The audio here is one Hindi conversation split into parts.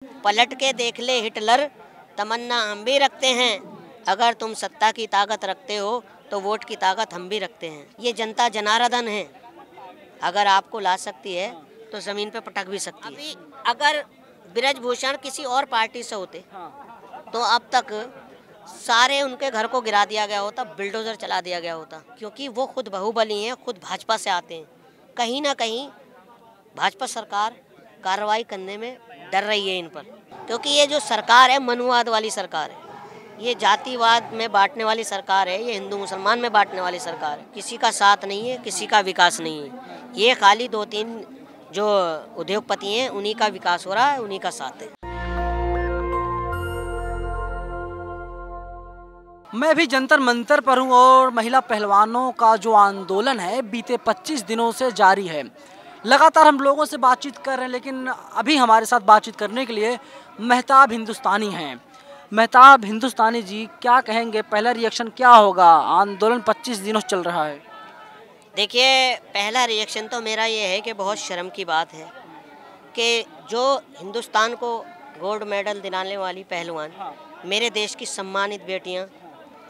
पलट के देख ले हिटलर, तमन्ना हम भी रखते हैं। अगर तुम सत्ता की ताकत रखते हो तो वोट की ताकत हम भी रखते हैं। ये जनता जनार्दन है, अगर आपको ला सकती है तो ज़मीन पे पटक भी सकती है। अभी अगर ब्रजभूषण किसी और पार्टी से होते तो अब तक सारे उनके घर को गिरा दिया गया होता, बिल्डोजर चला दिया गया होता, क्योंकि वो खुद बाहुबली हैं, खुद भाजपा से आते हैं। कहीं ना कहीं भाजपा सरकार कार्रवाई करने में डर रही है इन पर, क्योंकि ये जो सरकार है मनुवाद वाली सरकार है, ये जातिवाद में बांटने वाली सरकार है, ये हिंदू मुसलमान में बांटने वाली सरकार है। किसी का साथ नहीं है, किसी का विकास नहीं है। ये खाली 2-3 जो उद्योगपति हैं उन्हीं का विकास हो रहा है, उन्हीं का साथ है। मैं भी जंतर मंतर पर हूँ और महिला पहलवानों का जो आंदोलन है बीते 25 दिनों से जारी है। लगातार हम लोगों से बातचीत कर रहे हैं, लेकिन अभी हमारे साथ बातचीत करने के लिए मेहताब हिंदुस्तानी हैं। मेहताब हिंदुस्तानी जी, क्या कहेंगे, पहला रिएक्शन क्या होगा? आंदोलन 25 दिनों से चल रहा है। देखिए, पहला रिएक्शन तो मेरा ये है कि बहुत शर्म की बात है कि जो हिंदुस्तान को गोल्ड मेडल दिलाने वाली पहलवान, मेरे देश की सम्मानित बेटियां,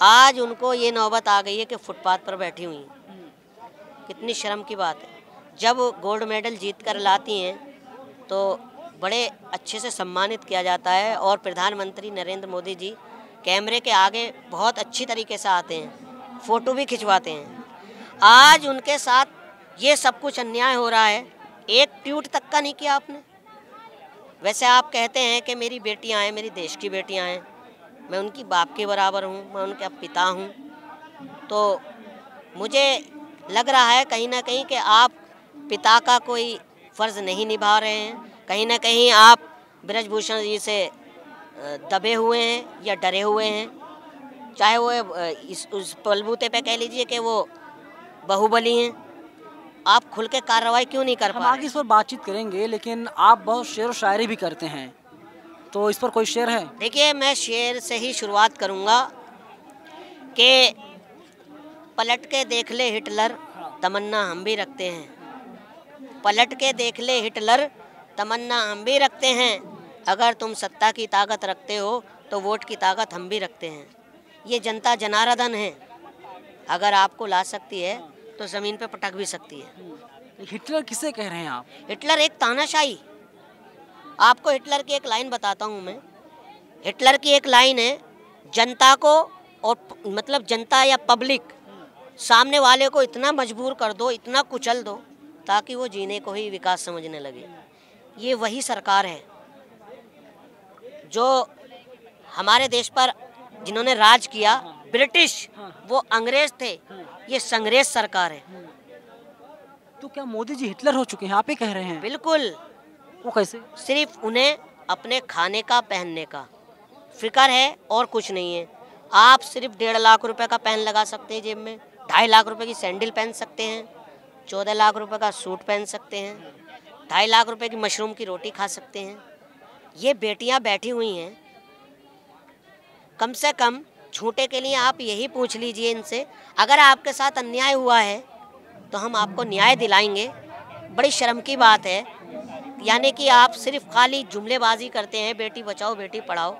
आज उनको ये नौबत आ गई है कि फुटपाथ पर बैठी हुई हैं। कितनी शर्म की बात है। जब गोल्ड मेडल जीत कर लाती हैं तो बड़े अच्छे से सम्मानित किया जाता है और प्रधानमंत्री नरेंद्र मोदी जी कैमरे के आगे बहुत अच्छी तरीके से आते हैं, फ़ोटो भी खिंचवाते हैं। आज उनके साथ ये सब कुछ अन्याय हो रहा है, एक ट्वीट तक का नहीं किया आपने। वैसे आप कहते हैं कि मेरी बेटियां हैं, मेरी देश की बेटियां हैं, मैं उनकी बाप के बराबर हूँ, मैं उनका पिता हूँ, तो मुझे लग रहा है कहीं ना कहीं कि आप पिता का कोई फ़र्ज़ नहीं निभा रहे हैं। कहीं ना कहीं आप ब्रजभूषण जी से दबे हुए हैं या डरे हुए हैं, चाहे वो उस बलबूते पे कह लीजिए कि वो बाहुबली हैं। आप खुल के कार्रवाई क्यों नहीं कर पा रहे? हम आगे इस पर बातचीत करेंगे, लेकिन आप बहुत शेर व शायरी भी करते हैं, तो इस पर कोई शेर है? देखिए, मैं शेर से ही शुरुआत करूँगा कि पलट के देख ले हिटलर, तमन्ना हम भी रखते हैं। पलट के देख ले हिटलर, तमन्ना हम भी रखते हैं। अगर तुम सत्ता की ताकत रखते हो तो वोट की ताकत हम भी रखते हैं। ये जनता जनार्दन है, अगर आपको ला सकती है तो ज़मीन पे पटक भी सकती है। हिटलर किसे कह रहे हैं आप? हिटलर एक तानाशाही। आपको हिटलर की एक लाइन बताता हूँ मैं। हिटलर की एक लाइन है, जनता को और मतलब जनता या पब्लिक, सामने वाले को इतना मजबूर कर दो, इतना कुचल दो ताकि वो जीने को ही विकास समझने लगे। ये वही सरकार है जो हमारे देश पर जिन्होंने राज किया, ब्रिटिश, वो अंग्रेज थे, ये संग्रेज सरकार है। तो क्या मोदी जी हिटलर हो चुके हैं, आप ही कह रहे हैं? बिल्कुल। वो कैसे? सिर्फ उन्हें अपने खाने का, पहनने का फिक्र है और कुछ नहीं है। आप सिर्फ 1.5 लाख रुपए का पेन लगा सकते हैं जेब में, 2.5 लाख रुपए की सैंडल पहन सकते हैं, 14 लाख रुपए का सूट पहन सकते हैं, 2.5 लाख रुपए की मशरूम की रोटी खा सकते हैं। ये बेटियां बैठी हुई हैं, कम से कम झूठे के लिए आप यही पूछ लीजिए इनसे, अगर आपके साथ अन्याय हुआ है तो हम आपको न्याय दिलाएंगे। बड़ी शर्म की बात है, यानी कि आप सिर्फ खाली जुमलेबाजी करते हैं, बेटी बचाओ बेटी पढ़ाओ,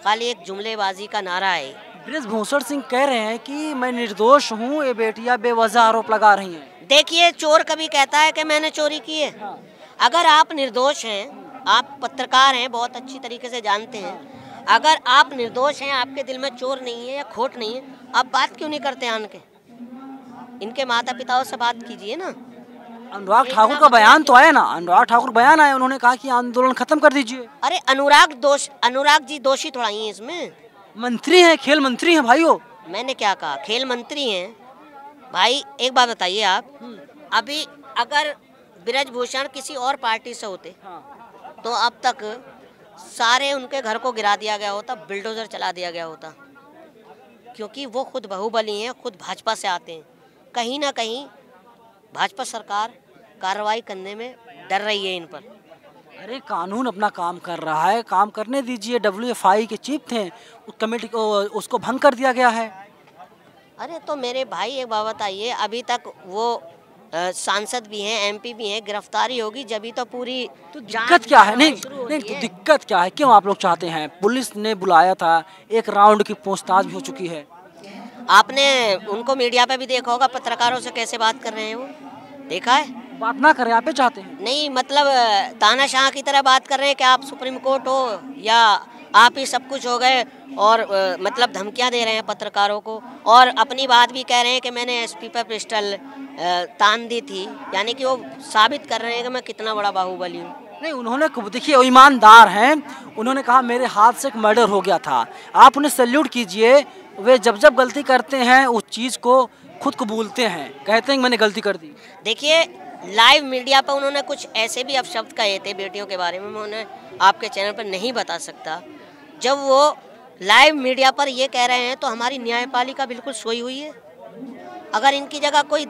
खाली एक जुमलेबाजी का नारा है। ब्रजभूषण सिंह कह रहे हैं कि मैं निर्दोष हूँ, ये बेटियां बेवजह आरोप लगा रही हैं। देखिए, चोर कभी कहता है कि मैंने चोरी की है? अगर आप निर्दोष हैं, आप पत्रकार हैं, बहुत अच्छी तरीके से जानते हैं, अगर आप निर्दोष हैं, आपके दिल में चोर नहीं है या खोट नहीं है, आप बात क्यों नहीं करते आन के? इनके माता पिताओं से बात कीजिए ना। अनुराग ठाकुर का बयान तो आया ना, अनुराग ठाकुर बयान आया, उन्होंने कहा कि आंदोलन खत्म कर दीजिए। अरे अनुराग जी दोषी थोड़ा ही हैं इसमें, मंत्री हैं, खेल मंत्री हैं भाइयों। मैंने क्या कहा? खेल मंत्री हैं भाई। एक बात बताइए आप, अभी अगर ब्रजभूषण किसी और पार्टी से होते तो अब तक सारे उनके घर को गिरा दिया गया होता, बिल्डोजर चला दिया गया होता, क्योंकि वो खुद बाहुबली हैं, खुद भाजपा से आते हैं। कहीं ना कहीं भाजपा सरकार कार्रवाई करने में डर रही है इन पर। अरे कानून अपना काम कर रहा है, काम करने दीजिए। WFI के चीफ थे, उस कमेटी को उसको भंग कर दिया गया है। अरे तो मेरे भाई एक बात बताइए, अभी तक वो सांसद भी हैं, एमपी भी हैं, गिरफ्तारी होगी जभी तो पूरी तो दिक्कत क्या है? नहीं नहीं, तो दिक्कत क्या है? क्यों आप लोग चाहते हैं? पुलिस ने बुलाया था, एक राउंड की पूछताछ भी हो चुकी है। आपने उनको मीडिया पे भी देखा होगा, पत्रकारों से कैसे बात कर रहे हैं, वो देखा है? बात ना करें, आप ही चाहते हैं? नहीं मतलब तानाशाह की तरह बात कर रहे हैं कि आप सुप्रीम कोर्ट हो या आप ही सब कुछ हो गए, और मतलब धमकियां दे रहे हैं पत्रकारों को, और अपनी बात भी कह रहे हैं कि मैंने एसपी पर पिस्टल तान दी थी, यानी कि वो साबित कर रहे हैं कि मैं कितना बड़ा बाहुबली हूँ। नहीं, उन्होंने देखिए वो ईमानदार हैं, उन्होंने कहा मेरे हाथ से एक मर्डर हो गया था। आप उन्हें सैल्यूट कीजिए, वे जब जब गलती करते हैं उस चीज़ को खुद कबूलते हैं, कहते हैं कि मैंने गलती कर दी। देखिए लाइव मीडिया पर उन्होंने कुछ ऐसे भी अपशब्द कहे थे बेटियों के बारे में, मैं उन्हें आपके चैनल पर नहीं बता सकता। जब वो लाइव मीडिया पर ये कह रहे हैं तो हमारी न्यायपालिका बिल्कुल सोई हुई है। अगर इनकी जगह कोई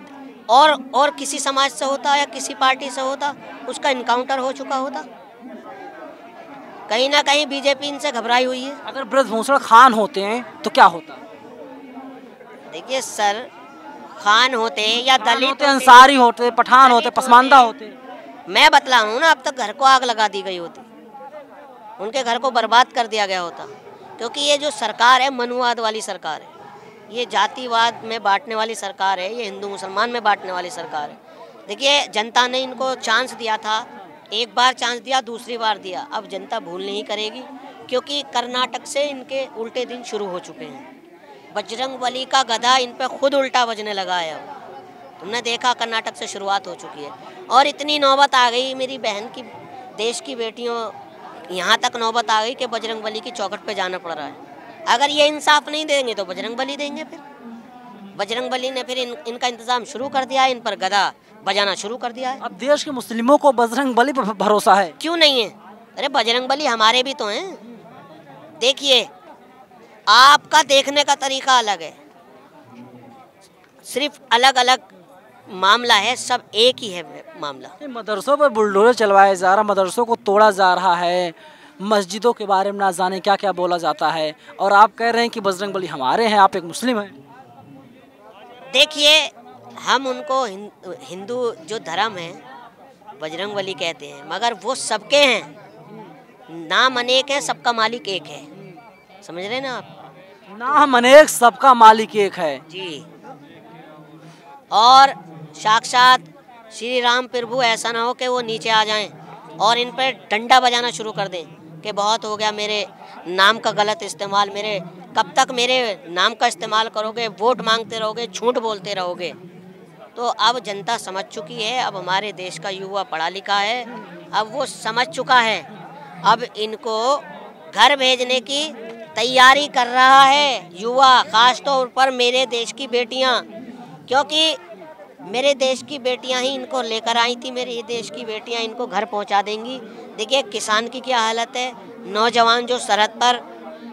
और किसी समाज से होता या किसी पार्टी से होता, उसका इनकाउंटर हो चुका होता। कहीं ना कहीं बीजेपी इनसे घबराई हुई है। अगर ब्रजभूषण खान होते हैं तो क्या होता? देखिए सर, खान होते या दलित होते, अंसारी होते, पठान होते, पसमानदा होते, मैं बतलाऊं ना, अब तक घर को आग लगा दी गई होती, उनके घर को बर्बाद कर दिया गया होता। क्योंकि ये जो सरकार है मनुवाद वाली सरकार है, ये जातिवाद में बांटने वाली सरकार है, ये हिंदू मुसलमान में बांटने वाली सरकार है। देखिए जनता ने इनको चांस दिया था, एक बार चांस दिया, दूसरी बार दिया, अब जनता भूल नहीं करेगी, क्योंकि कर्नाटक से इनके उल्टे दिन शुरू हो चुके हैं। बजरंगबली का गधा इन पे खुद उल्टा बजने लगा है। तुमने देखा कर्नाटक से शुरुआत हो चुकी है, और इतनी नौबत आ गई मेरी बहन की, देश की बेटियों, यहाँ तक नौबत आ गई कि बजरंगबली की चौखट पे जाना पड़ रहा है। अगर ये इंसाफ नहीं देंगे तो बजरंगबली देंगे। फिर बजरंगबली ने फिर इनका इंतजाम शुरू कर दिया है, इन पर गधा बजाना शुरू कर दिया है। अब देश के मुस्लिमों को बजरंगबली पर भरोसा है? क्यों नहीं है? अरे बजरंगबली हमारे भी तो हैं। देखिए आपका देखने का तरीका अलग है, सिर्फ अलग अलग मामला है, सब एक ही है मामला। मदरसों पर बुलडोजर चलवाया जा रहा, मदरसों को तोड़ा जा रहा है, मस्जिदों के बारे में ना जाने क्या क्या बोला जाता है, और आप कह रहे हैं कि बजरंगबली हमारे हैं, आप एक मुस्लिम हैं। देखिए हम उनको हिंदू जो धर्म है बजरंगबली कहते हैं, मगर वो सबके हैं, नाम अनेक है, सबका मालिक एक है। समझ रहे हैं ना आप? नाम अनेक, सबका मालिक एक है जी। और साक्षात श्री राम प्रभु ऐसा ना हो कि वो नीचे आ जाएं और इन पर डंडा बजाना शुरू कर दें कि बहुत हो गया मेरे नाम का गलत इस्तेमाल, मेरे कब तक मेरे नाम का इस्तेमाल करोगे, वोट मांगते रहोगे, झूठ बोलते रहोगे। तो अब जनता समझ चुकी है, अब हमारे देश का युवा पढ़ा लिखा है, अब वो समझ चुका है, अब इनको घर भेजने की तैयारी कर रहा है युवा, खास तौर पर मेरे देश की बेटियां, क्योंकि मेरे देश की बेटियां ही इनको लेकर आई थी, मेरे देश की बेटियां इनको घर पहुंचा देंगी। देखिए किसान की क्या हालत है, नौजवान जो सरहद पर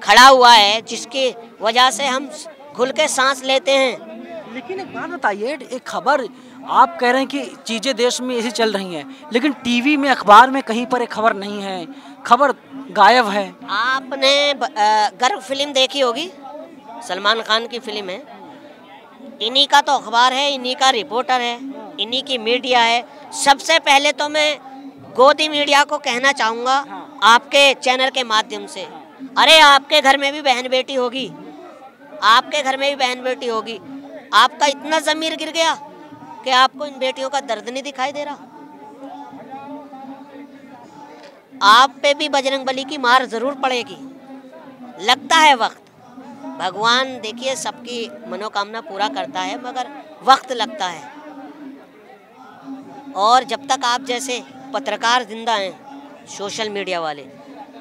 खड़ा हुआ है, जिसकी वजह से हम खुल के सांस लेते हैं। लेकिन एक बात बताइए, एक खबर आप कह रहे हैं कि चीज़ें देश में ऐसी चल रही हैं, लेकिन टीवी में, अखबार में कहीं पर एक खबर नहीं है, खबर गायब है। आपने गर्व फिल्म देखी होगी, सलमान खान की फिल्म है, इन्हीं का तो अखबार है, इन्हीं का रिपोर्टर है, इन्हीं की मीडिया है। सबसे पहले तो मैं गोदी मीडिया को कहना चाहूँगा आपके चैनल के माध्यम से, अरे आपके घर में भी बहन बेटी होगी, आपके घर में भी बहन बेटी होगी, आपका इतना ज़मीर गिर गया कि आपको इन बेटियों का दर्द नहीं दिखाई दे रहा? आप पे भी बजरंगबली की मार जरूर पड़ेगी, लगता है वक्त। भगवान देखिए सबकी मनोकामना पूरा करता है, मगर वक्त लगता है। और जब तक आप जैसे पत्रकार जिंदा हैं, सोशल मीडिया वाले,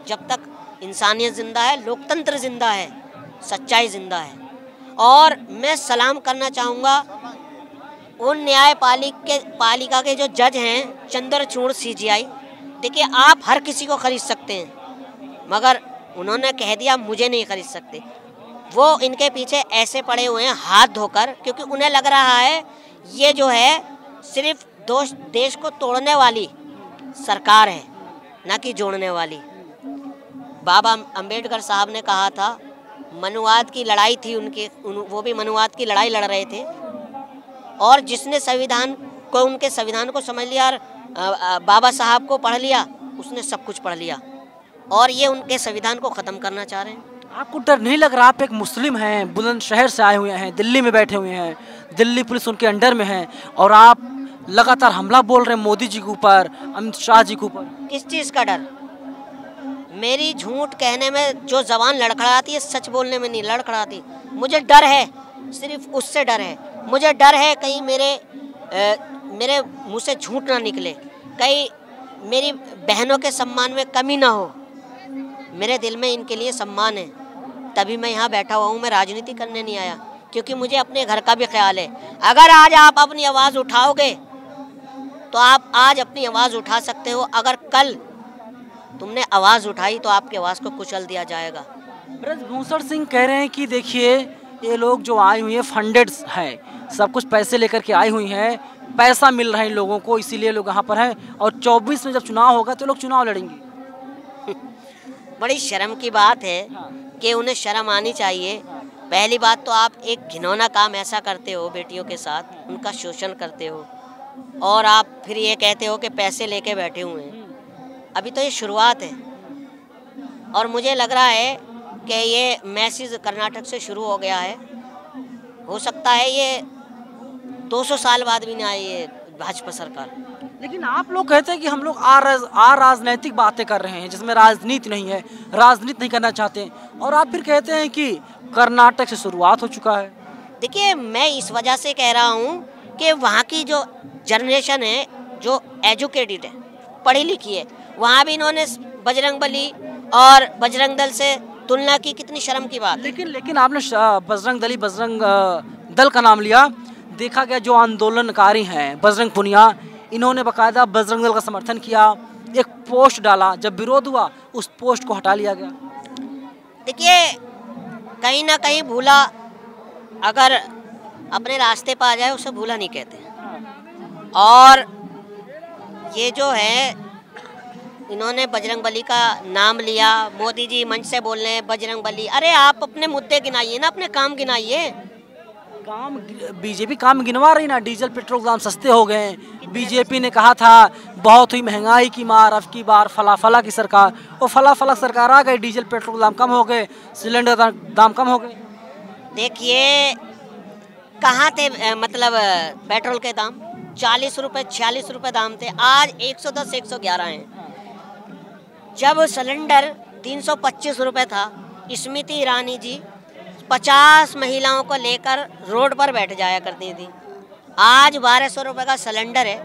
जब तक इंसानियत जिंदा है, लोकतंत्र जिंदा है, सच्चाई जिंदा है। और मैं सलाम करना चाहूँगा उन न्यायपालिका के जो जज हैं, चंद्रचूड़ CGI। देखिए आप हर किसी को खरीद सकते हैं, मगर उन्होंने कह दिया मुझे नहीं खरीद सकते। वो इनके पीछे ऐसे पड़े हुए हैं हाथ धोकर, क्योंकि उन्हें लग रहा है ये जो है सिर्फ देश को तोड़ने वाली सरकार है, ना कि जोड़ने वाली। बाबा अंबेडकर साहब ने कहा था, मनुवाद की लड़ाई थी उनकी, वो भी मनुवाद की लड़ाई लड़ रहे थे, और जिसने संविधान कोई उनके संविधान को समझ लिया और बाबा साहब को पढ़ लिया, उसने सब कुछ पढ़ लिया और ये उनके संविधान को ख़त्म करना चाह रहे हैं। आपको डर नहीं लग रहा? आप एक मुस्लिम हैं, बुलंदशहर से आए हुए हैं, दिल्ली में बैठे हुए हैं, दिल्ली पुलिस उनके अंडर में है और आप लगातार हमला बोल रहे हैं मोदी जी के ऊपर, अमित शाह जी के ऊपर। किस चीज़ का डर? मेरी झूठ कहने में जो ज़बान लड़खड़ाती है, सच बोलने में नहीं लड़खड़ाती। मुझे डर है, सिर्फ उससे डर है। मुझे डर है कहीं मेरे मुँह से झूठ ना निकले, कहीं मेरी बहनों के सम्मान में कमी ना हो। मेरे दिल में इनके लिए सम्मान है, तभी मैं यहाँ बैठा हुआ हूँ। मैं राजनीति करने नहीं आया, क्योंकि मुझे अपने घर का भी ख्याल है। अगर आज आप अपनी आवाज़ उठाओगे तो आप आज अपनी आवाज़ उठा सकते हो, अगर कल तुमने आवाज़ उठाई तो आपकी आवाज़ को कुचल दिया जाएगा। ब्रजभूषण सिंह कह रहे हैं कि देखिए ये लोग जो आई हुई हैं फंडेड हैं, सब कुछ पैसे लेकर के आई हुई हैं, पैसा मिल रहा है इन लोगों को, इसीलिए लोग यहाँ पर हैं और 24 में जब चुनाव होगा तो लोग चुनाव लड़ेंगे। बड़ी शर्म की बात है कि उन्हें शर्म आनी चाहिए। पहली बात तो आप एक घिनौना काम ऐसा करते हो, बेटियों के साथ उनका शोषण करते हो और आप फिर ये कहते हो कि पैसे लेके बैठे हुए हैं। अभी तो ये शुरुआत है और मुझे लग रहा है कि ये मैसेज कर्नाटक से शुरू हो गया है। हो सकता है ये 200 साल बाद भी ना आए ये भाजपा सरकार। लेकिन आप लोग कहते हैं कि हम लोग राजनैतिक बातें कर रहे हैं जिसमें राजनीति नहीं है, राजनीति नहीं करना चाहते हैं, और आप फिर कहते हैं कि कर्नाटक से शुरुआत हो चुका है। देखिए, मैं इस वजह से कह रहा हूँ कि वहाँ की जो जनरेशन है, जो एजुकेटेड है, पढ़ी लिखी है, वहाँ भी इन्होंने बजरंगबली और बजरंग दल से तुलना की। कितनी शर्म की बात। लेकिन आपने बजरंग दल का नाम लिया। देखा गया जो आंदोलनकारी हैं बजरंग पुनिया, इन्होंने बाकायदा बजरंग दल का समर्थन किया, एक पोस्ट डाला, जब विरोध हुआ उस पोस्ट को हटा लिया गया। देखिए, कहीं ना कहीं भूला अगर अपने रास्ते पर आ जाए उसे भूला नहीं कहते। और ये जो है, इन्होंने बजरंगबली का नाम लिया, मोदी जी मंच से बोल रहे हैं बजरंगबली। अरे आप अपने मुद्दे गिनाइए ना, अपने काम गिनाइए। काम बीजेपी काम गिनवा रही ना, डीजल पेट्रोल दाम सस्ते हो गए हैं। बीजेपी ने कहा था बहुत हुई महंगाई की मार, अब की बार फला की सरकार, वो फला सरकार आ गई, डीजल पेट्रोल दाम कम हो गए, सिलेंडर दाम कम हो गए। देखिए कहाँ थे मतलब पेट्रोल के दाम 40 रुपये 46 रुपये दाम थे, आज 110 111 हैं। जब सिलेंडर 325 रुपये था, स्मृति ईरानी जी 50 महिलाओं को लेकर रोड पर बैठ जाया करती थी। आज 1200 रुपये का सिलेंडर है,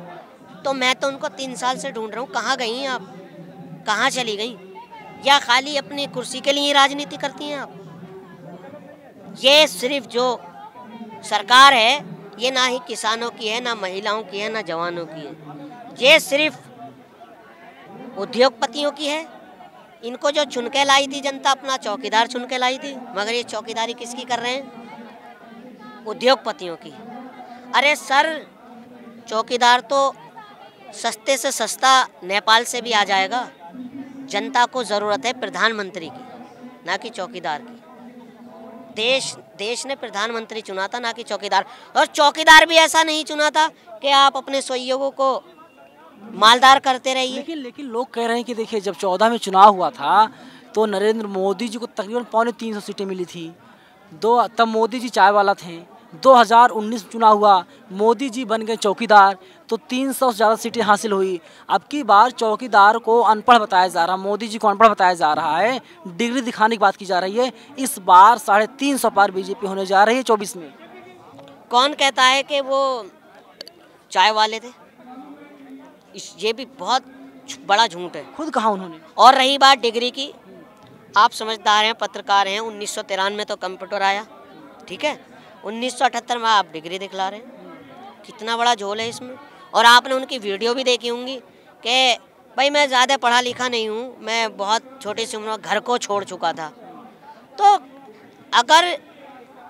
तो मैं तो उनको 3 साल से ढूंढ रहा हूँ, कहाँ गई आप, कहाँ चली गई, या खाली अपनी कुर्सी के लिए राजनीति करती हैं आप। ये सिर्फ जो सरकार है, ये ना ही किसानों की है, ना महिलाओं की है, ना जवानों की है, ये सिर्फ उद्योगपतियों की है। इनको जो चुन के लाई थी जनता, अपना चौकीदार चुन के लाई थी, मगर ये चौकीदारी किसकी कर रहे हैं? उद्योगपतियों की। अरे सर, चौकीदार तो सस्ते से सस्ता नेपाल से भी आ जाएगा। जनता को ज़रूरत है प्रधानमंत्री की, ना कि चौकीदार की। देश ने प्रधानमंत्री चुना था, ना कि चौकीदार। और चौकीदार भी ऐसा नहीं चुना था कि आप अपने सहयोगों को मालदार करते रहिए। लेकिन लोग कह रहे हैं कि देखिए, जब 14 में चुनाव हुआ था तो नरेंद्र मोदी जी को तकरीबन 350 सीटें मिली थी। तब मोदी जी चाय वाला थे। 2019 चुनाव हुआ, मोदी जी बन गए चौकीदार, तो 300 से ज़्यादा सीटें हासिल हुई। अब की बार चौकीदार को अनपढ़ बताया जा रहा, मोदी जी को अनपढ़ बताया जा रहा है, डिग्री दिखाने की बात की जा रही है। इस बार 350 पार बीजेपी होने जा रही है 24 में। कौन कहता है कि वो चाय वाले थे? ये भी बहुत बड़ा झूठ है, खुद कहा उन्होंने। और रही बात डिग्री की, आप समझदार हैं, पत्रकार हैं, 1993 में तो कंप्यूटर आया, ठीक है, 1978 में आप डिग्री दिखला रहे हैं। कितना बड़ा झोल है इसमें। और आपने उनकी वीडियो भी देखी होंगी कि भाई मैं ज़्यादा पढ़ा लिखा नहीं हूँ, मैं बहुत छोटी सी उम्र में घर को छोड़ चुका था। तो अगर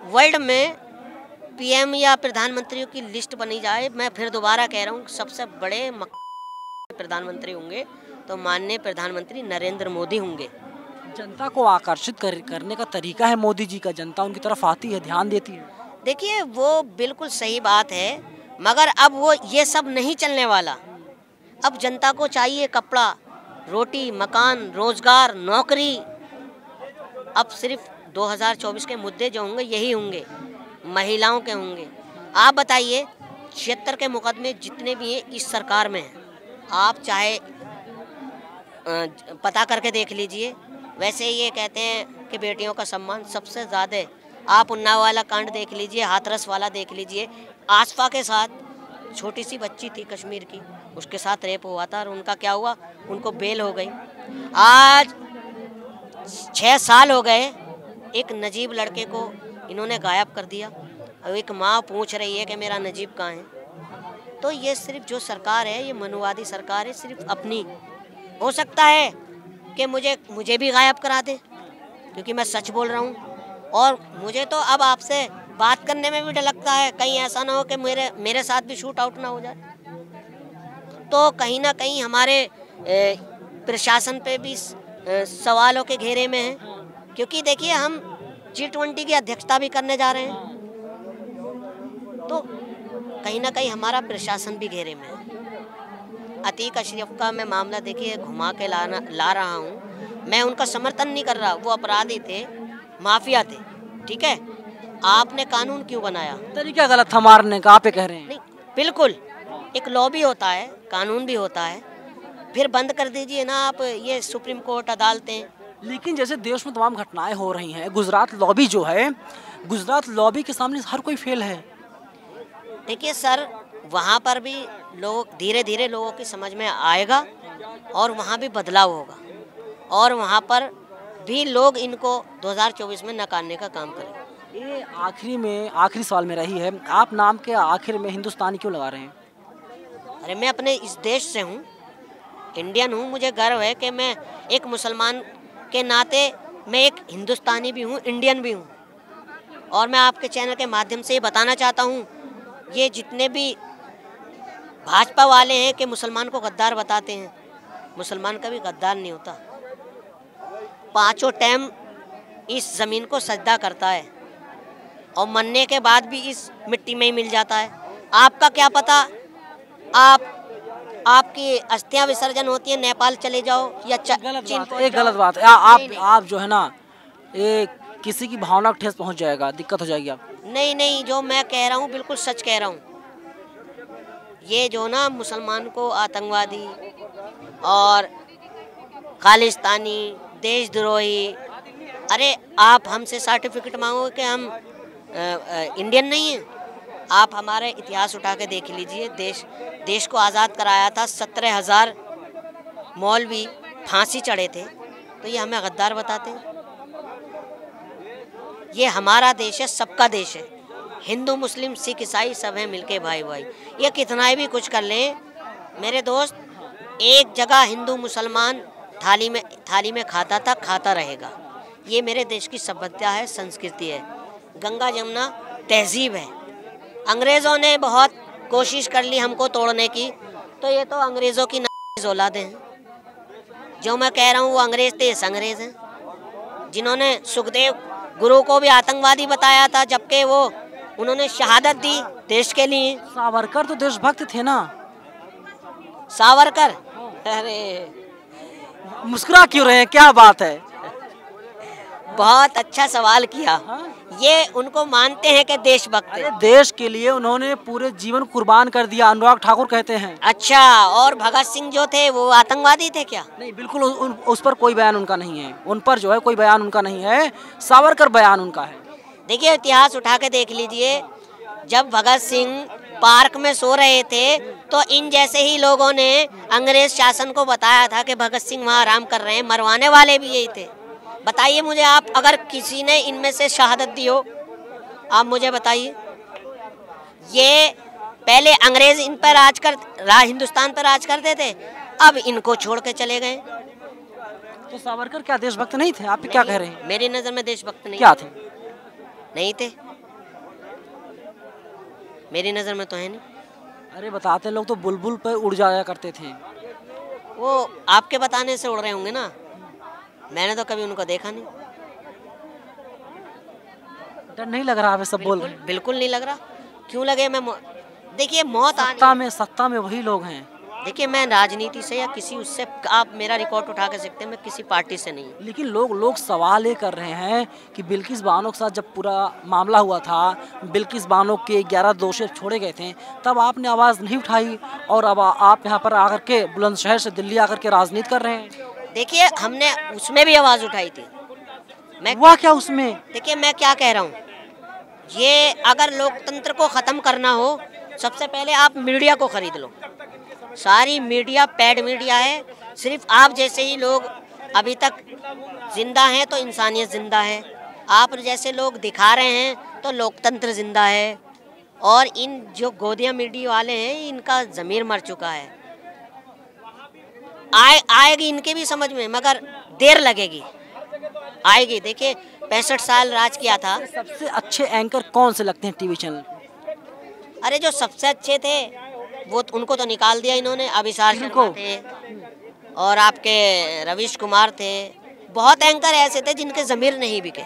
वर्ल्ड में पीएम या प्रधानमंत्रियों की लिस्ट बनी जाए, मैं फिर दोबारा कह रहा हूँ, सबसे बड़े प्रधानमंत्री होंगे तो माननीय प्रधानमंत्री नरेंद्र मोदी होंगे। जनता को आकर्षित करने का तरीका है मोदी जी का, जनता उनकी तरफ आती है, ध्यान देती है। देखिए, वो बिल्कुल सही बात है, मगर अब वो ये सब नहीं चलने वाला। अब जनता को चाहिए कपड़ा, रोटी, मकान, रोजगार, नौकरी। अब सिर्फ 2024 के मुद्दे जो होंगे यही होंगे, महिलाओं के होंगे। आप बताइए 76 के मुकदमे जितने भी हैं इस सरकार में हैं, आप चाहे पता करके देख लीजिए। वैसे ये कहते हैं कि बेटियों का सम्मान सबसे ज़्यादा है। आप उन्नाव वाला कांड देख लीजिए, हाथरस वाला देख लीजिए। आसफा के साथ छोटी सी बच्ची थी कश्मीर की, उसके साथ रेप हुआ था और उनका क्या हुआ, उनको बेल हो गई। आज 6 साल हो गए, एक नजीब लड़के को इन्होंने गायब कर दिया। अब एक माँ पूछ रही है कि मेरा नजीब कहाँ है। तो ये सिर्फ जो सरकार है, ये मनुवादी सरकार है, सिर्फ अपनी। हो सकता है कि मुझे भी गायब करा दे, क्योंकि मैं सच बोल रहा हूँ। और मुझे तो अब आपसे बात करने में भी डर लगता है, कहीं ऐसा ना हो कि मेरे साथ भी शूट आउट ना हो जाए। तो कहीं ना कहीं हमारे प्रशासन पे भी सवालों के घेरे में है, क्योंकि देखिए हम G20 की अध्यक्षता भी करने जा रहे हैं। तो कहीं ना कहीं हमारा प्रशासन भी घेरे में है। अतीक अशरफ का मैं मामला देखिए घुमा के ला रहा हूँ। मैं उनका समर्थन नहीं कर रहा, वो अपराधी थे, माफिया थे, ठीक है। आपने कानून क्यों बनाया? तरीका गलत था मारने का, आप ये कह रहे हैं? नहीं, बिल्कुल। एक लॉ भी होता है, कानून भी होता है, फिर बंद कर दीजिए ना आप ये सुप्रीम कोर्ट, अदालतें। लेकिन जैसे देश में तमाम घटनाएं हो रही हैं, गुजरात लॉबी जो है, गुजरात लॉबी के सामने हर कोई फेल है। देखिए सर, वहाँ पर भी लोग धीरे धीरे लोगों की समझ में आएगा और वहाँ भी बदलाव होगा, और वहाँ पर भी लोग इनको 2024 में नकारने का काम करेंगे। ये आखिरी सवाल मेरा ही है, आप नाम के आखिर में हिंदुस्तानी क्यों लगा रहे हैं? अरे मैं अपने इस देश से हूँ, इंडियन हूँ। मुझे गर्व है कि मैं एक मुसलमान के नाते मैं एक हिंदुस्तानी भी हूँ, इंडियन भी हूँ। और मैं आपके चैनल के माध्यम से ये बताना चाहता हूँ, ये जितने भी भाजपा वाले हैं कि मुसलमान को गद्दार बताते हैं, मुसलमान कभी गद्दार नहीं होता। 5 टाइम इस ज़मीन को सजदा करता है और मरने के बाद भी इस मिट्टी में ही मिल जाता है। आपका क्या पता, आपकी अस्थियां विसर्जन होती है, नेपाल चले जाओ या गलत बात है। आप जो है ना, ये किसी की भावना को ठेस पहुंच जाएगा, दिक्कत हो जाएगी आप। नहीं, जो मैं कह रहा हूँ बिल्कुल सच कह रहा हूँ। ये जो ना मुसलमान को आतंकवादी और खालिस्तानी, देशद्रोही, अरे आप हमसे सर्टिफिकेट मांगो कि हम इंडियन नहीं हैं। आप हमारे इतिहास उठा के देख लीजिए। देश को आज़ाद कराया था, 17,000 मौलवी फांसी चढ़े थे, तो ये हमें गद्दार बताते हैं? ये हमारा देश है, सबका देश है। हिंदू, मुस्लिम, सिख, ईसाई सब हैं मिलके भाई भाई। ये कितना भी कुछ कर लें मेरे दोस्त, एक जगह हिंदू मुसलमान थाली में खाता था, खाता रहेगा। ये मेरे देश की सभ्यता है, संस्कृति है, गंगा जमुना तहजीब है। अंग्रेज़ों ने बहुत कोशिश कर ली हमको तोड़ने की, तो ये तो अंग्रेज़ों की औलादें हैं। जो मैं कह रहा हूँ वो अंग्रेज़ थे, ये अंग्रेज़ हैं जिन्होंने सुखदेव गुरु को भी आतंकवादी बताया था, जबकि उन्होंने शहादत दी देश के लिए। सावरकर तो देशभक्त थे ना। सावरकर, अरे मुस्कुरा क्यों रहे हैं, क्या बात है? बहुत अच्छा सवाल किया। ये उनको मानते हैं कि देशभक्त है। देश के लिए उन्होंने पूरे जीवन कुर्बान कर दिया, अनुराग ठाकुर कहते हैं। अच्छा, और भगत सिंह जो थे वो आतंकवादी थे क्या? नहीं, बिल्कुल उस पर कोई बयान उनका नहीं है, उन पर जो है कोई बयान उनका नहीं है। सावरकर बयान उनका है। देखिए इतिहास उठा के देख लीजिए, जब भगत सिंह पार्क में सो रहे थे तो इन जैसे ही लोगों ने अंग्रेज शासन को बताया था कि भगत सिंह वहाँ आराम कर रहे हैं। मरवाने वाले भी यही थे। बताइए मुझे आप, अगर किसी ने इनमें से शहादत दी हो, आप मुझे बताइए। ये पहले अंग्रेज इन पर हिंदुस्तान पर राज करते थे, अब इनको छोड़ के चले गए। तो सावरकर क्या देशभक्त नहीं थे? आप क्या कह रहे हैं? मेरी नज़र में देशभक्त नहीं क्या थे? नहीं थे, मेरी नज़र में तो है नहीं। अरे बताते लोग तो बुलबुल पर उड़ जाया करते थे। वो आपके बताने से उड़ रहे होंगे ना, मैंने तो कभी उनको देखा नहीं। डर नहीं लग रहा है सब बोल रहे हैं? बिल्कुल नहीं लग रहा। क्यों लगे? देखिए मौत सत्ता में वही लोग हैं। देखिए मैं राजनीति से या किसी उससे, आप मेरा रिकॉर्ड उठा के सकते हैं, मैं किसी पार्टी से नहीं। लेकिन लोग सवाल ये कर रहे हैं कि बिल्किस बानो के साथ जब पूरा मामला हुआ था, बिल्किस बानो के 11 दोषी छोड़े गए थे, तब आपने आवाज़ नहीं उठाई और अब आप यहाँ पर आकर के बुलंदशहर से दिल्ली आकर के राजनीति कर रहे हैं। देखिए हमने उसमें भी आवाज़ उठाई थी। हुआ क्या उसमें? देखिए मैं क्या कह रहा हूँ, ये अगर लोकतंत्र को ख़त्म करना हो, सबसे पहले आप मीडिया को खरीद लो। सारी मीडिया पैड मीडिया है, सिर्फ आप जैसे ही लोग अभी तक जिंदा हैं तो इंसानियत जिंदा है, आप जैसे लोग दिखा रहे हैं तो लोकतंत्र जिंदा है। और इन जो गोदिया मीडिया वाले हैं इनका ज़मीर मर चुका है। आएगी इनके भी समझ में, मगर देर लगेगी, आएगी। देखिए 65 साल राज किया था। सबसे अच्छे एंकर कौन से लगते हैं टीवी चैनल? अरे जो सबसे अच्छे थे वो उनको तो निकाल दिया इन्होंने, अभिसार शर्मा थे और आपके रवीश कुमार थे। बहुत एंकर ऐसे थे जिनके ज़मीर नहीं बिके।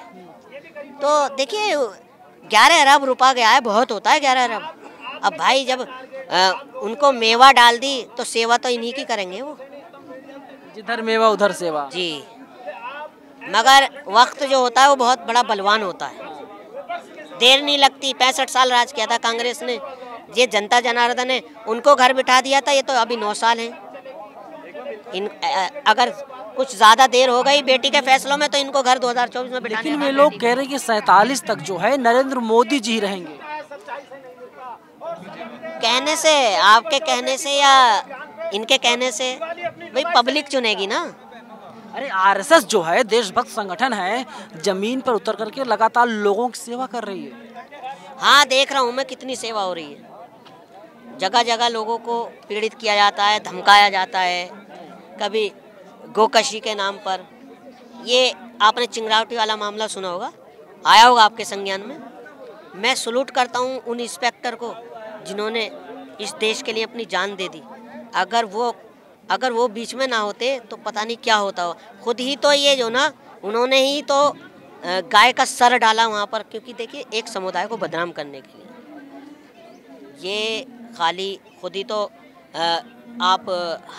तो देखिए 11 अरब रुपया गया है, बहुत होता है 11 अरब। अब भाई जब उनको मेवा डाल दी तो सेवा तो इन्हीं की करेंगे वो। जिधर मेवा उधर सेवा जी। मगर वक्त जो होता है वो बहुत बड़ा बलवान होता है, देर नहीं लगती। 65 साल राज किया था कांग्रेस ने, ये जनता जनार्दन है उनको घर बिठा दिया था। ये तो अभी 9 साल हैं। अगर कुछ ज़्यादा देर हो गई बेटी के फैसलों में तो इनको घर 2024 में बिठाने। लेकिन वे लोग कह रहे हैं कि 47 तक जो है नरेंद्र मोदी जी रहेंगे। कहने से, आपके कहने से या इनके कहने से, भाई पब्लिक चुनेगी ना। अरे आरएसएस जो है देशभक्त संगठन है, जमीन पर उतर करके लगातार लोगों की सेवा कर रही है। हाँ देख रहा हूँ मैं कितनी सेवा हो रही है। जगह जगह लोगों को पीड़ित किया जाता है, धमकाया जाता है, कभी गोकशी के नाम पर। ये आपने चिंगरावटी वाला मामला सुना होगा, आया होगा आपके संज्ञान में। मैं सलूट करता हूँ उन इंस्पेक्टर को जिन्होंने इस देश के लिए अपनी जान दे दी। अगर वो बीच में ना होते तो पता नहीं क्या होता हो। खुद ही तो ये जो ना, उन्होंने ही तो गाय का सर डाला वहाँ पर, क्योंकि देखिए एक समुदाय को बदनाम करने के लिए। ये खाली खुद ही तो आप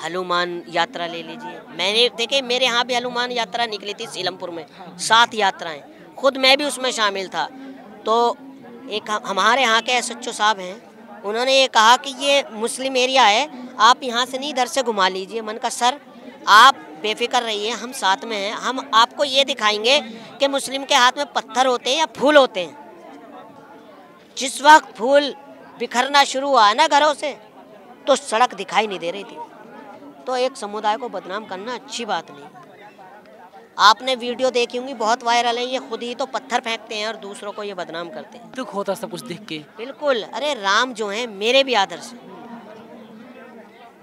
हनुमान यात्रा ले लीजिए। मैंने देखिए मेरे यहाँ भी हनुमान यात्रा निकली थी सीलमपुर में, 7 यात्राएं, खुद मैं भी उसमें शामिल था। तो एक हमारे यहाँ के एसएचओ साहब हैं, उन्होंने ये कहा कि ये मुस्लिम एरिया है, आप यहाँ से नहीं इधर से घुमा लीजिए। मन का सर आप बेफिक्र रहिए, हम साथ में हैं, हम आपको ये दिखाएंगे कि मुस्लिम के हाथ में पत्थर होते हैं या फूल होते हैं। जिस वक्त फूल बिखरना शुरू हुआ है ना घरों से, तो सड़क दिखाई नहीं दे रही थी। तो एक समुदाय को बदनाम करना अच्छी बात नहीं। आपने वीडियो देखी होंगी, बहुत वायरल है। ये खुद ही तो पत्थर फेंकते हैं और दूसरों को ये बदनाम करते हैं। दुख होता सब कुछ देख के। बिल्कुल। अरे राम जो हैं मेरे भी आदर्श हैं,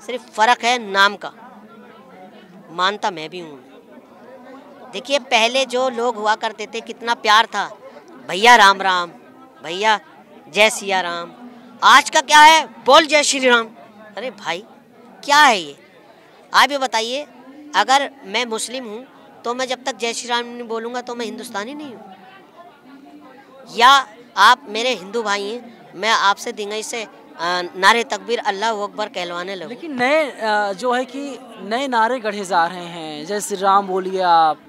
सिर्फ फर्क है नाम का। मानता मैं भी हूँ। देखिए पहले जो लोग हुआ करते थे कितना प्यार था, भैया राम राम, भैया जय सिया राम। आज का क्या है, बोल जय श्री राम। अरे भाई क्या है ये? आप ये बताइए, अगर मैं मुस्लिम हूँ तो मैं जब तक जय श्री राम नहीं बोलूँगा तो मैं हिंदुस्तानी नहीं हूँ। या आप मेरे हिंदू भाई हैं, मैं आपसे दिंगई से नारे तकबीर अल्लाह अकबर कहलवाने लगूं। लेकिन नए जो है कि नए नारे गढ़े जा रहे हैं, जय श्री राम बोलिए आप,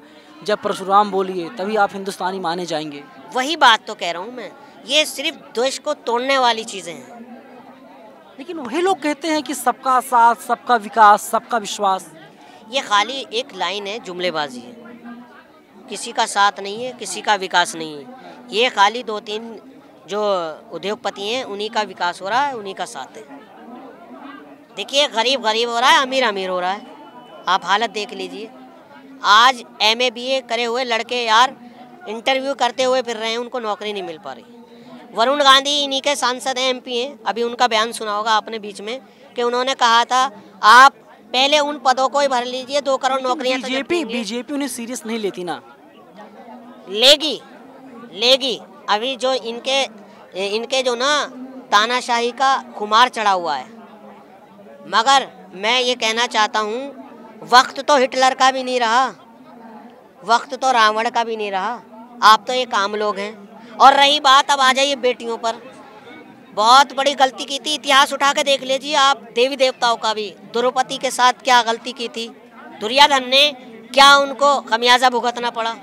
जब परशुराम बोलिए तभी आप हिंदुस्तानी माने जाएंगे। वही बात तो कह रहा हूँ मैं, ये सिर्फ देश को तोड़ने वाली चीज़ें हैं। लेकिन वही लोग कहते हैं कि सबका साथ, सबका विकास, सबका विश्वास। ये खाली एक लाइन है, जुमलेबाजी है। किसी का साथ नहीं है, किसी का विकास नहीं है। ये खाली 2-3 जो उद्योगपति हैं उन्हीं का विकास हो रहा है, उन्हीं का साथ है। देखिए गरीब गरीब हो रहा है, अमीर अमीर हो रहा है। आप हालत देख लीजिए। आज MA BA करे हुए लड़के यार इंटरव्यू करते हुए फिर रहे हैं, उनको नौकरी नहीं मिल पा रही। वरुण गांधी इन्हीं के सांसद हैं, MP हैं। अभी उनका बयान सुना होगा आपने बीच में, कि उन्होंने कहा था आप पहले उन पदों को ही भर लीजिए, 2 करोड़ नौकरियां। बीजेपी उन्हें सीरियस नहीं लेती ना। लेगी। अभी जो इनके जो ना तानाशाही का खुमार चढ़ा हुआ है। मगर मैं ये कहना चाहता हूँ, वक्त तो हिटलर का भी नहीं रहा, वक्त तो रावण का भी नहीं रहा। आप तो एक आम लोग हैं। और रही बात, अब आ जाइए बेटियों पर। बहुत बड़ी गलती की थी। इतिहास उठा के देख लीजिए आप, देवी देवताओं का भी। द्रौपदी के साथ क्या गलती की थी, दुर्योधन ने क्या उनको खमियाजा भुगतना पड़ा।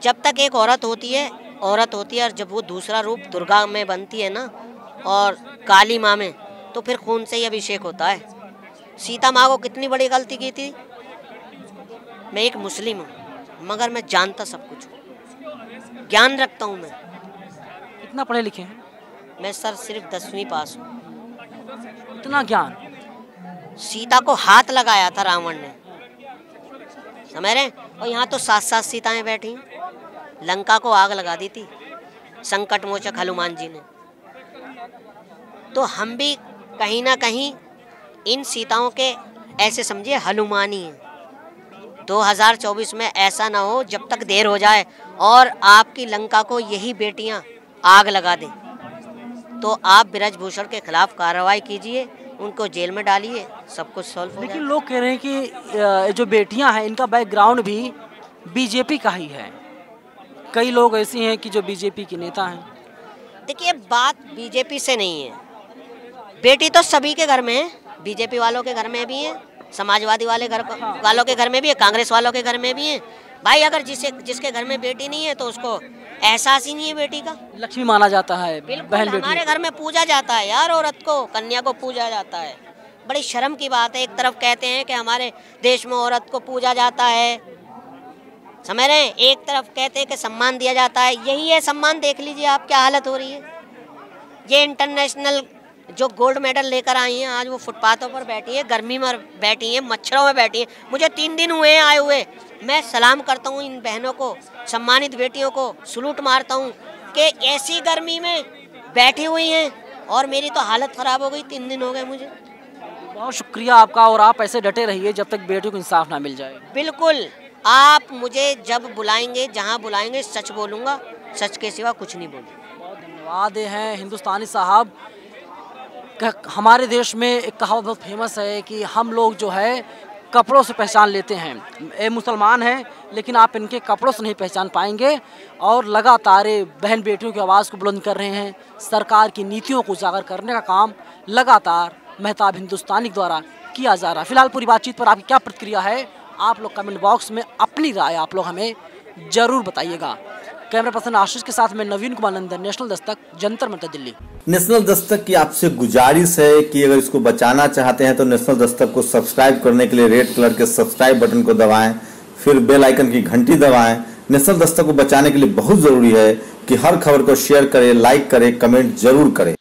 जब तक एक औरत होती है और जब वो दूसरा रूप दुर्गा में बनती है ना और काली माँ में, तो फिर खून से ही अभिषेक होता है। सीता माँ को कितनी बड़ी गलती की थी। मैं एक मुस्लिम हूँ मगर मैं जानता सब कुछ हूँ, ज्ञान रखता हूँ। मैं कितना पढ़े लिखे हैं? मैं सर सिर्फ 10वीं पास हूँ। इतना ज्ञान? सीता को हाथ लगाया था रावण ने, समझ रहे? और यहाँ तो 7 सीताएं बैठी, लंका को आग लगा दी थी संकट मोचक हनुमान जी ने। तो हम भी कहीं ना कहीं इन सीताओं के ऐसे समझिए हनुमानी हैं। 2024 में ऐसा ना हो जब तक देर हो जाए और आपकी लंका को यही बेटियां आग लगा दें, तो आप ब्रजभूषण के खिलाफ कार्रवाई कीजिए, उनको जेल में डालिए, सब कुछ सॉल्व हो जाए। लेकिन लोग कह रहे हैं कि जो बेटियां हैं इनका बैकग्राउंड भी बीजेपी का ही है। कई लोग ऐसी हैं कि जो बीजेपी के नेता हैं। देखिए बात बीजेपी से नहीं है, बेटी तो सभी के घर में है, बीजेपी वालों के घर में भी है, समाजवादी वालों के घर में भी है, कांग्रेस वालों के घर में भी है। भाई अगर जिसके घर में बेटी नहीं है तो उसको एहसास ही नहीं है बेटी का। लक्ष्मी माना जाता है। बिल्कुल, हमारे घर में पूजा जाता है यार, औरत को, कन्या को पूजा जाता है। बड़ी शर्म की बात है। एक तरफ कहते हैं कि हमारे देश में औरत को पूजा जाता है, समझ रहे हैं, एक तरफ कहते हैं कि सम्मान दिया जाता है। यही है सम्मान, देख लीजिए आप क्या हालत हो रही है। ये इंटरनेशनल जो गोल्ड मेडल लेकर आई हैं, आज वो फुटपाथों पर बैठी है, गर्मी में बैठी है, मच्छरों में बैठी है। मुझे 3 दिन हुए हैं आए हुए। मैं सलाम करता हूँ इन बहनों को, सम्मानित बेटियों को सलूट मारता हूँ कि ऐसी गर्मी में बैठी हुई हैं, और मेरी तो हालत ख़राब हो गई। 3 दिन हो गए मुझे। बहुत शुक्रिया आपका, और आप ऐसे डटे रहिए जब तक बेटियों को इंसाफ ना मिल जाए। बिल्कुल, आप मुझे जब बुलाएंगे, जहाँ बुलाएंगे, सच बोलूँगा, सच के सिवा कुछ नहीं बोलूँगा। बहुत धन्यवाद हैं हिंदुस्तानी साहब। हमारे देश में एक कहावत बहुत फेमस है कि हम लोग जो है कपड़ों से पहचान लेते हैं। ये मुसलमान हैं लेकिन आप इनके कपड़ों से नहीं पहचान पाएंगे, और लगातार बहन बेटियों की आवाज़ को बुलंद कर रहे हैं। सरकार की नीतियों को उजागर करने का काम लगातार मेहताब हिंदुस्तानी द्वारा किया जा रहा है। फिलहाल पूरी बातचीत पर आपकी क्या प्रतिक्रिया है, आप लोग कमेंट बॉक्स में अपनी राय आप लोग हमें ज़रूर बताइएगा। कैमरा पर्सन आशीष के साथ मैं नवीन कुमार नंदन, नेशनल दस्तक, जंतर मंतर, दिल्ली। नेशनल दस्तक की आपसे गुजारिश है कि अगर इसको बचाना चाहते हैं तो नेशनल दस्तक को सब्सक्राइब करने के लिए रेड कलर के सब्सक्राइब बटन को दबाएं, फिर बेल आइकन की घंटी दबाएं। नेशनल दस्तक को बचाने के लिए बहुत जरूरी है कि हर खबर को शेयर करें, लाइक करें, कमेंट जरूर करें।